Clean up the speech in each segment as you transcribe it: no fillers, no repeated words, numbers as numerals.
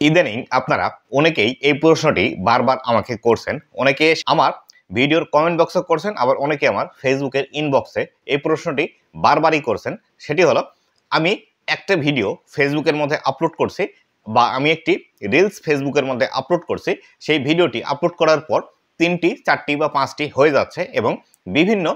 ইদানিং আপনারা অনেকেই এই প্রশ্নটি বারবার আমাকে করছেন। অনেকে আমার ভিডিওর কমেন্ট বক্সে করছেন, আবার অনেকে আমার ফেসবুকের ইনবক্সে এই প্রশ্নটি বারবারই করছেন। সেটি হলো, আমি একটা ভিডিও ফেসবুকের মধ্যে আপলোড করছি বা আমি একটি রিলস ফেসবুকের মধ্যে আপলোড করছি, সেই ভিডিওটি আপলোড করার পর ৩টি ৪টি বা ৫টি হয়ে যাচ্ছে এবং বিভিন্ন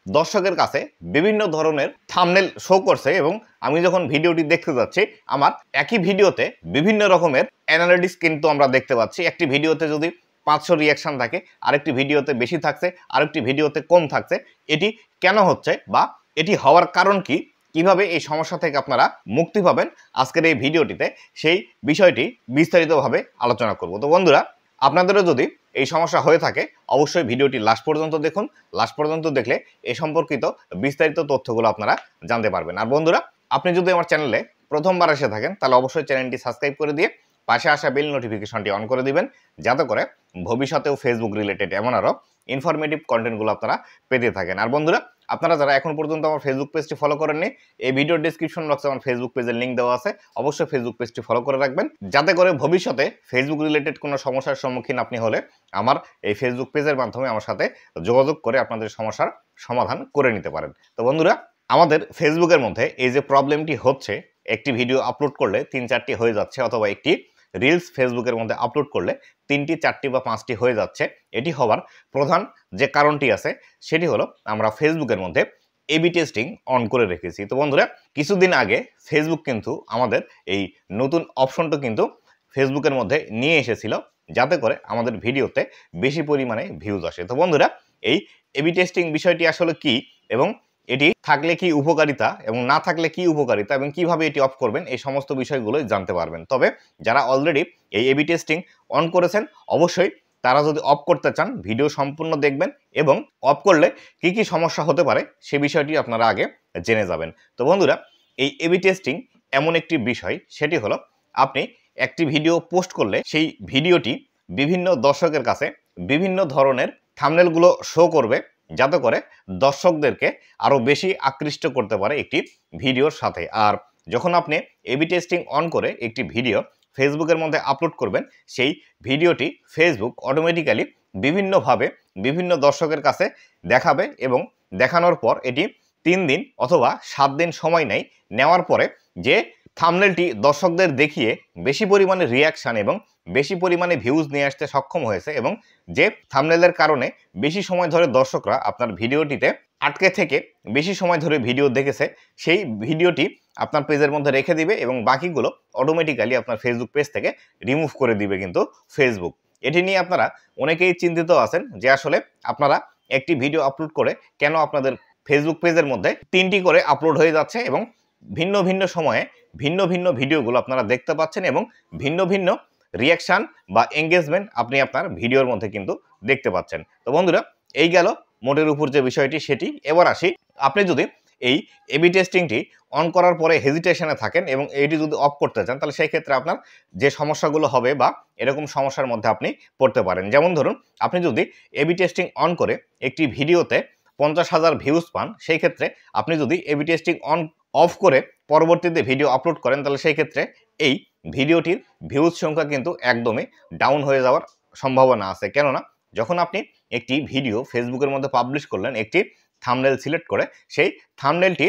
দর্শকের কাছে বিভিন্ন ধরনের থাম্বনেল শো করছে এবং আমি যখন ভিডিওটি দেখতে যাচ্ছি আমার একই ভিডিওতে বিভিন্ন রকমের অ্যানালিটিক্স কিন্তু আমরা দেখতে পাচ্ছি। একটি ভিডিওতে যদি ৫০০ রিয়াকশন থাকে, আরেকটি ভিডিওতে বেশি থাকছে, আরেকটি ভিডিওতে কম থাকছে। এটি কেন হচ্ছে বা এটি হওয়ার কারণ কি, কিভাবে এই সমস্যা থেকে আপনারা মুক্তি পাবেন, আজকের এই ভিডিওটিতে সেই বিষয়টি বিস্তারিতভাবে আলোচনা করব। তো বন্ধুরা, আপনাদেরও যদি এই সমস্যা হয়ে থাকে অবশ্যই ভিডিওটি লাস্ট পর্যন্ত দেখুন। লাস্ট পর্যন্ত দেখলে এ সম্পর্কিত বিস্তারিত তথ্যগুলো আপনারা জানতে পারবেন। আর বন্ধুরা, আপনি যদি আমার চ্যানেলে প্রথমবার এসে থাকেন তাহলে অবশ্যই চ্যানেলটি সাবস্ক্রাইব করে দিয়ে পাশে আসা বেল নোটিফিকেশনটি অন করে দিবেন, যাতে করে ভবিষ্যতেও ফেসবুক রিলেটেড এমন আরও ইনফরমেটিভ কন্টেন্টগুলো আপনারা পেতে থাকেন। আর বন্ধুরা, আপনারা যারা এখন পর্যন্ত আমার ফেসবুক পেজটি ফলো করেননি, এই ভিডিওর ডিসক্রিপশন বক্সে আমার ফেসবুক পেজের লিঙ্ক দেওয়া আছে, অবশ্যই ফেসবুক পেজটি ফলো করে রাখবেন, যাতে করে ভবিষ্যতে ফেসবুক রিলেটেড কোনো সমস্যার সম্মুখীন আপনি হলে আমার এই ফেসবুক পেজের মাধ্যমে আমার সাথে যোগাযোগ করে আপনাদের সমস্যার সমাধান করে নিতে পারেন। তো বন্ধুরা, আমাদের ফেসবুকের মধ্যে এই যে প্রবলেমটি হচ্ছে, একটি ভিডিও আপলোড করলে ৩-৪টি হয়ে যাচ্ছে, অথবা একটি রিলস ফেসবুকের মধ্যে আপলোড করলে ৩টি ৪টি বা ৫টি হয়ে যাচ্ছে। এটি হওয়ার প্রধান যে কারণটি আছে সেটি হলো, আমরা ফেসবুকের মধ্যে এবি টেস্টিং অন করে রেখেছি। তো বন্ধুরা, কিছুদিন আগে ফেসবুক কিন্তু আমাদের এই নতুন অপশনটা কিন্তু ফেসবুকের মধ্যে নিয়ে এসেছিল, যাতে করে আমাদের ভিডিওতে বেশি পরিমাণে ভিউজ আসে। তো বন্ধুরা, এই এবি টেস্টিং বিষয়টি আসলে কি এবং এটি থাকলে কি উপকারিতা এবং না থাকলে কি উপকারিতা এবং কিভাবে এটি অফ করবেন, এই সমস্ত বিষয়গুলোই জানতে পারবেন। তবে যারা অলরেডি এই এবি টেস্টিং অন করেছেন, অবশ্যই তারা যদি অফ করতে চান ভিডিও সম্পূর্ণ দেখবেন এবং অফ করলে কি কি সমস্যা হতে পারে সে বিষয়টি আপনারা আগে জেনে যাবেন। তো বন্ধুরা, এই এবি টেস্টিং এমন একটি বিষয়, সেটি হলো আপনি একটি ভিডিও পোস্ট করলে সেই ভিডিওটি বিভিন্ন দর্শকের কাছে বিভিন্ন ধরনের থাম্বনেলগুলো শো করবে, যাতে করে দর্শকদেরকে আরও বেশি আকৃষ্ট করতে পারে একটি ভিডিওর সাথে। আর যখন আপনি এবি টেস্টিং অন করে একটি ভিডিও ফেসবুকের মধ্যে আপলোড করবেন, সেই ভিডিওটি ফেসবুক অটোমেটিক্যালি বিভিন্নভাবে বিভিন্ন দর্শকের কাছে দেখাবে এবং দেখানোর পর এটি ৩ দিন অথবা ৭ দিন সময় নেওয়ার পরে যে থাম্বনেলটি দর্শকদের দেখিয়ে বেশি পরিমাণে রিয়াকশান এবং বেশি পরিমাণে ভিউজ নিয়ে আসতে সক্ষম হয়েছে এবং যে থাম্বনেলের কারণে বেশি সময় ধরে দর্শকরা আপনার ভিডিওটিতে আটকে থেকে বেশি সময় ধরে ভিডিও দেখেছে, সেই ভিডিওটি আপনার পেজের মধ্যে রেখে দিবে এবং বাকিগুলো অটোমেটিক্যালি আপনার ফেসবুক পেজ থেকে রিমুভ করে দিবে কিন্তু ফেসবুক। এটি নিয়ে আপনারা অনেকেই চিন্তিত আছেন যে আসলে আপনারা একটি ভিডিও আপলোড করে কেন আপনাদের ফেসবুক পেজের মধ্যে ৩টি করে আপলোড হয়ে যাচ্ছে এবং ভিন্ন ভিন্ন সময়ে ভিন্ন ভিন্ন ভিডিওগুলো আপনারা দেখতে পাচ্ছেন এবং ভিন্ন ভিন্ন রিয়াকশান বা এঙ্গেজমেন্ট আপনি আপনার ভিডিওর মধ্যে কিন্তু দেখতে পাচ্ছেন। তো বন্ধুরা, এই গেল মোটের উপর যে বিষয়টি সেটি। এবার আসি, আপনি যদি এই এবি টেস্টিংটি অন করার পরে হেজিটেশনে থাকেন এবং এইটি যদি অফ করতে চান, তাহলে সেই ক্ষেত্রে আপনার যে সমস্যাগুলো হবে বা এরকম সমস্যার মধ্যে আপনি পড়তে পারেন। যেমন ধরুন, আপনি যদি এবি টেস্টিং অন করে একটি ভিডিওতে ৫০,০০০ ভিউজ পান, সেই ক্ষেত্রে আপনি যদি এবি টেস্টিং অফ করে পরবর্তীতে ভিডিও আপলোড করেন, তাহলে সেই ক্ষেত্রে এই ভিডিওটির ভিউজ সংখ্যা কিন্তু একদমই ডাউন হয়ে যাওয়ার সম্ভাবনা আছে। কেননা যখন আপনি একটি ভিডিও ফেসবুকের মধ্যে পাবলিশ করলেন একটি থাম্বনেল সিলেক্ট করে, সেই থাম্বনেলটি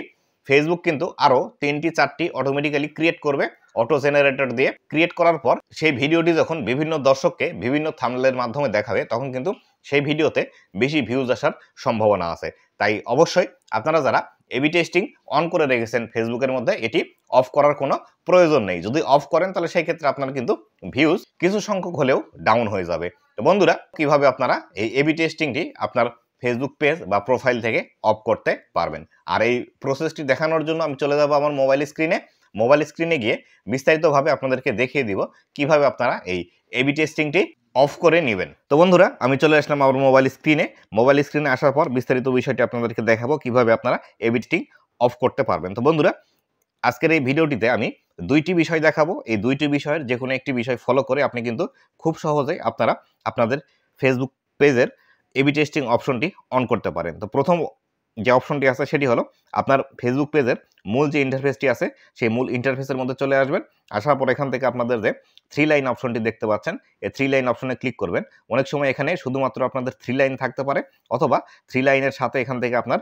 ফেসবুক কিন্তু আরও ৩টি ৪টি অটোমেটিক্যালি ক্রিয়েট করবে অটো জেনারেটর দিয়ে। ক্রিয়েট করার পর সেই ভিডিওটি যখন বিভিন্ন দর্শককে বিভিন্ন থাম্বনেলের মাধ্যমে দেখাবে, তখন কিন্তু সেই ভিডিওতে বেশি ভিউজ আসার সম্ভাবনা আছে। তাই অবশ্যই আপনারা যারা এবি টেস্টিং অন করে রেখেছেন ফেসবুকের মধ্যে, এটি অফ করার কোনো প্রয়োজন নেই। যদি অফ করেন তাহলে সেই ক্ষেত্রে আপনার কিন্তু ভিউজ কিছু সংখ্যক হলেও ডাউন হয়ে যাবে। তো বন্ধুরা, কিভাবে আপনারা এই এবি টেস্টিংটি আপনার ফেসবুক পেজ বা প্রোফাইল থেকে অফ করতে পারবেন, আর এই প্রসেসটি দেখানোর জন্য আমি চলে যাব আমার মোবাইল স্ক্রিনে গিয়ে বিস্তারিতভাবে আপনাদেরকে দেখিয়ে দিব কিভাবে আপনারা এই এবি টেস্টিংটি অফ করে নেবেন। তো বন্ধুরা, আমি চলে আসলাম আমার মোবাইল স্ক্রিনে আসার পর বিস্তারিত বিষয়টি আপনাদেরকে দেখাবো কিভাবে আপনারা এবি টেস্টিং অফ করতে পারবেন। তো বন্ধুরা, আজকের এই ভিডিওটিতে আমি 2টি বিষয় দেখাবো। এই 2টি বিষয়ের যে কোনো একটি বিষয় ফলো করে আপনি কিন্তু খুব সহজেই আপনারা আপনাদের ফেসবুক পেজের এবি টেস্টিং অপশনটি অন করতে পারেন। তো প্রথম যে অপশনটি আছে সেটি হলো আপনার ফেসবুক পেজের মূল যে ইন্টারফেসটি আছে সেই মূল ইন্টারফেসের মধ্যে চলে আসবেন। আসার পর এখান থেকে আপনাদের যে 3 লাইন অপশনটি দেখতে পাচ্ছেন, এই 3 লাইন অপশনে ক্লিক করবেন। অনেক সময় এখানে শুধুমাত্র আপনাদের 3 লাইন থাকতে পারে, অথবা 3 লাইনের সাথে এখান থেকে আপনার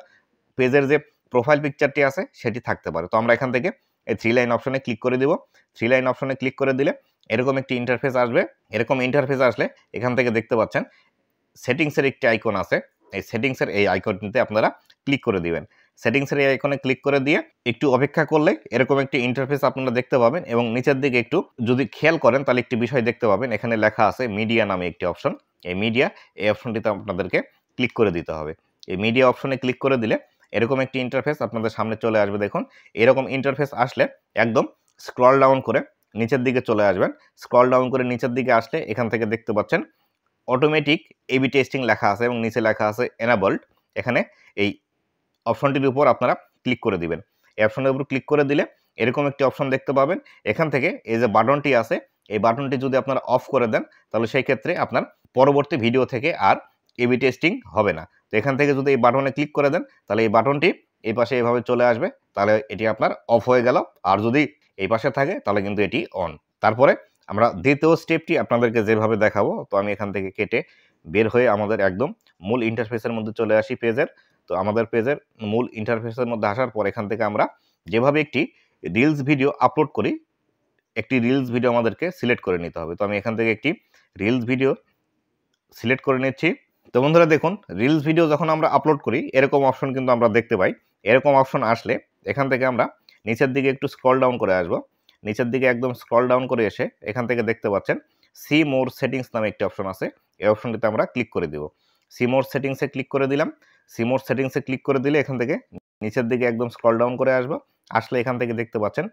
পেজের যে প্রোফাইল পিকচারটি আছে সেটি থাকতে পারে। তো আমরা এখান থেকে এই 3 লাইন অপশনে ক্লিক করে দিব। 3 লাইন অপশনে ক্লিক করে দিলে এরকম একটি ইন্টারফেস আসবে। এরকম ইন্টারফেস আসলে এখান থেকে দেখতে পাচ্ছেন সেটিংসের একটি আইকন আছে। এই সেটিংসের এই আইকনটিতে আপনারা ক্লিক করে দিবেন। সেটিংসের এই আইকনে ক্লিক করে দিয়ে একটু অপেক্ষা করলে এরকম একটি ইন্টারফেস আপনারা দেখতে পাবেন, এবং নিচের দিকে একটু যদি খেয়াল করেন তাহলে একটি বিষয় দেখতে পাবেন, এখানে লেখা আছে মিডিয়া নামে একটি অপশন। এই মিডিয়া, এই অপশনটিতে আপনাদেরকে ক্লিক করে দিতে হবে। এই মিডিয়া অপশনে ক্লিক করে দিলে এরকম একটি ইন্টারফেস আপনাদের সামনে চলে আসবে। দেখুন, এরকম ইন্টারফেস আসলে একদম স্ক্রল ডাউন করে নিচের দিকে চলে আসবেন। স্ক্রল ডাউন করে নিচের দিকে আসলে এখান থেকে দেখতে পাচ্ছেন অটোমেটিক এবি টেস্টিং লেখা আছে এবং নিচে লেখা আছে এনাবলড। এখানে এই অপশনটির উপর আপনারা ক্লিক করে দিবেন। এই অপশনের উপর ক্লিক করে দিলে এরকম একটি অপশন দেখতে পাবেন। এখান থেকে এই যে বাটনটি আছে, এই বাটনটি যদি আপনারা অফ করে দেন তাহলে সেই ক্ষেত্রে আপনার পরবর্তী ভিডিও থেকে আর এবি টেস্টিং হবে না। তো এখান থেকে যদি এই বাটনে ক্লিক করে দেন তাহলে এই বাটনটি এই পাশে এভাবে চলে আসবে, তাহলে এটি আপনার অফ হয়ে গেল। আর যদি এই পাশে থাকে তাহলে কিন্তু এটি অন। তারপরে আমরা দ্বিতীয় স্টেপটি আপনাদেরকে যেভাবে দেখাবো, তো আমি এখান থেকে কেটে বের হয়ে আমাদের একদম মূল ইন্টারফেসের মধ্যে চলে আসি পেজের। তো আমাদের পেজের মূল ইন্টারফেসের মধ্যে আসার পর এখান থেকে আমরা যেভাবে একটি রিলস ভিডিও আপলোড করি, একটি রিলস ভিডিও আমাদেরকে সিলেক্ট করে নিতে হবে। তো আমি এখান থেকে একটি রিলস ভিডিও সিলেক্ট করে নিচ্ছি। তো বন্ধুরা দেখুন, রিলস ভিডিও যখন আমরা আপলোড করি এরকম অপশন কিন্তু আমরা দেখতে পাই। এরকম অপশন আসলে এখান থেকে আমরা নিচের দিকে একটু স্ক্রল ডাউন করে আসব। নিচের দিকে একদম স্ক্রল ডাউন করে এসে এখান থেকে দেখতে পাচ্ছেন সি মোর সেটিংস নামে একটি অপশন আছে। এই অপশনটিতে আমরা ক্লিক করে দিব। সি মোর সেটিংসে ক্লিক করে দিলাম। সি মোর সেটিংসে ক্লিক করে দিলে এখান থেকে নিচের দিকে একদম স্ক্রল ডাউন করে আসবো। আসলে এখান থেকে দেখতে পাচ্ছেন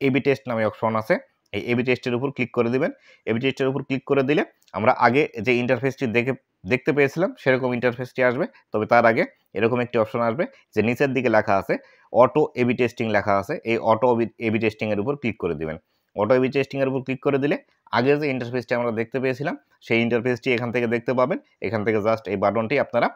এবি টেস্ট নামে অপশন আছে। এই এবি টেস্টের উপর ক্লিক করে দিবেন। এবি টেস্টের উপর ক্লিক করে দিলে আমরা আগে যে ইন্টারফেসটি দেখতে পেয়েছিলাম সেরকম ইন্টারফেসটি আসবে। তবে তার আগে এরকম একটি অপশন আসবে যে নিচের দিকে লেখা আছে অটো এবি টেস্টিং লেখা আছে। এই অটো এবি টেস্টিং এর উপর ক্লিক করে দিবেন। অটো এবি টেস্টিং এর উপর ক্লিক করে দিলে আগে যে ইন্টারফেসটি আমরা দেখতে পেয়েছিলাম সেই ইন্টারফেসটি এখান থেকে দেখতে পাবেন। এখান থেকে জাস্ট এই বাটনটি আপনারা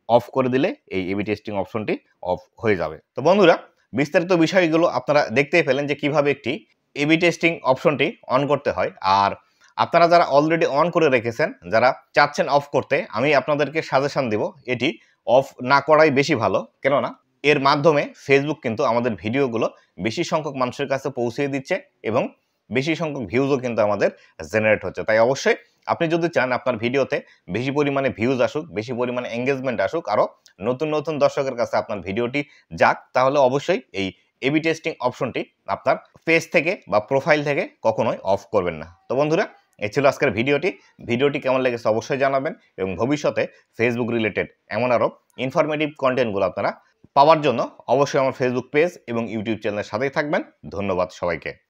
অফ করে দিলে এই এবি টেস্টিং অপশনটি অফ হয়ে যাবে। তো বন্ধুরা, বিস্তারিত বিষয়গুলো আপনারা দেখতেই পেলেন যে কিভাবে একটি এবি টেস্টিং অপশনটি অন করতে হয়। আর আপনারা যারা অলরেডি অন করে রেখেছেন, যারা চাচ্ছেন অফ করতে, আমি আপনাদেরকে সাজেশন দিব এটি অফ না করাই বেশি ভালো। কেননা এর মাধ্যমে ফেসবুক কিন্তু আমাদের ভিডিওগুলো বেশি সংখ্যক মানুষের কাছে পৌঁছে দিচ্ছে এবং বেশি সংখ্যক ভিউজও কিন্তু আমাদের জেনারেট হচ্ছে। তাই অবশ্যই আপনি যদি চান আপনার ভিডিওতে বেশি পরিমাণে ভিউজ আসুক, বেশি পরিমাণে এঙ্গেজমেন্ট আসুক, আরও নতুন নতুন দর্শকের কাছে আপনার ভিডিওটি যাক, তাহলে অবশ্যই এই এবি টেস্টিং অপশনটি আপনার পেজ থেকে বা প্রোফাইল থেকে কখনোই অফ করবেন না। তো বন্ধুরা, এই ছিল আজকের ভিডিওটি কেমন লেগেছে অবশ্যই জানাবেন, এবং ভবিষ্যতে ফেসবুক রিলেটেড এমন আরও ইনফরমেটিভ কন্টেন্টগুলো আপনারা পাওয়ার জন্য অবশ্যই আমার ফেসবুক পেজ এবং ইউটিউব চ্যানেলের সাথেই থাকবেন। ধন্যবাদ সবাইকে।